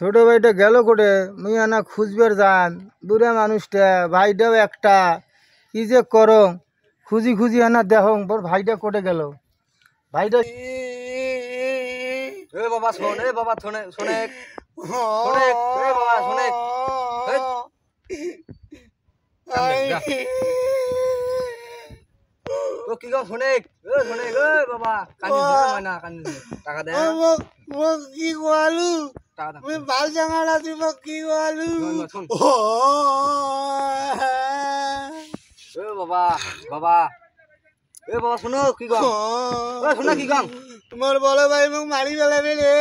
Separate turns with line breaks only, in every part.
ছোট ভাইটা গেল কোটে মুই আনা খুঁজবার যান বুড়া মানুষটা ভাইটাও একটা কি যে করো খুঁজি খুঁজি আনা দেখো বর ভাইটা কোটে গেল ভাইটা
এ বাবা শোন এ বাবা শোনে শোনে শোনে এ বাবা শোনে তো কি গো শোনে এ শোনে এ বাবা কানি দে না কানি টাকা দে
কি গোয়ালু
টাকা দে
মুই ভাল জাঙ্গালা দিব কি গোয়ালু
এ বাবা বাবা এ বাবা শোনো কি গো এ শোনা কি গো
তোমার বড় ভাই মোক মারি ফেলাবে রে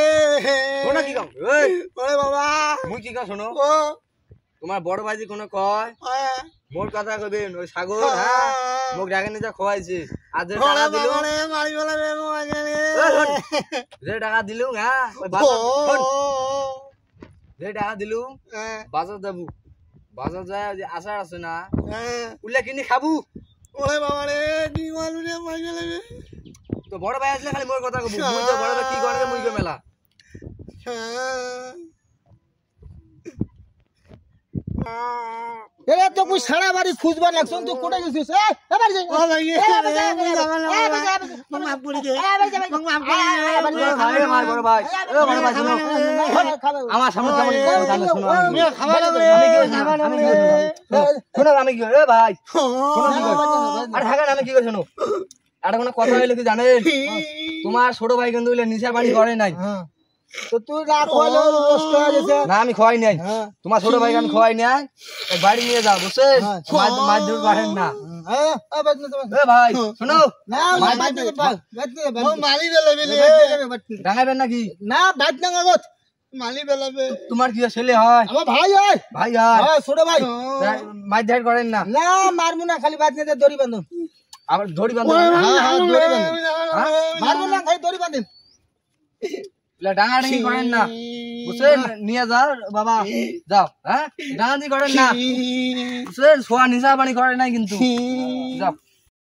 শোনা কি গো এ
ওরে বাবা
মুই কি গো শোনো
ও
তোমার বড় ভাই কোনো কয় মোর কথা কইবে ওই সাগর হ্যাঁ মোক ডাকে নিয়ে যা খোয়াইছে আর যে টাকা দিলু
মারি ফেলাবে
যে টাকা দিলু হ্যাঁ ওই যে টাকা দিলু বাজার যাবো বাজার যায় যে আচার আছে না উল্লে কিনে খাবো
ওরে বাবা রে কি মালু রে মারি ফেলাবে
তো বড় ভাই আসলে খালি মোর কথা কইবো মুই তো বড় ভাই কি করে মুই কে মেলা
এ তো মুই সারা বাড়ি খুঁজবা লাগছন তুই কোটে গেছিস এ এবার যাই ও ভাই মাফ করে দে মাফ করে দে
ভাই আমার বড় ভাই এ বড় ভাই শুনো আমার সামনে সামনে শুনো
আমি খাওয়া লাগবে
আমি কি শুনো আমি কি এ ভাই শুনো কি আর ঢাকা আমি কি করে শুনো আর কোনো কথা হইলো কি জানেন তোমার ছোট ভাই কিন্তু নিশার বাড়ি করে নাই
তো তুই না খোয়ালে নষ্ট হয়ে গেছে
না আমি খোয়াই নাই তোমার ছোট ভাইকে আমি খোয়াই নাই বাড়ি নিয়ে যাও বুঝছেন মাছ ধরে পারেন না এ ভাই শোনো
না মালি বেলাবে
ডাঙাবেন নাকি
না বাদ না গত মালি বেলাবে
তোমার কি ছেলে হয়
আমার ভাই হয়
ভাই হয়
ছোট ভাই
মাছ ধরে করেন না
না মারবো না খালি বাদ নিয়ে দড়ি বাঁধো
আবার দড়ি বাঁধো
মারবো না খালি দড়ি বাঁধেন
ডাঙাডাঙি করেন না বুঝছেন নিয়ে যাও বাবা যাও হ্যাঁ ডাঙাডাঙি করেন না বুঝছেন সোয়া নিশা পানি করে নাই কিন্তু যাও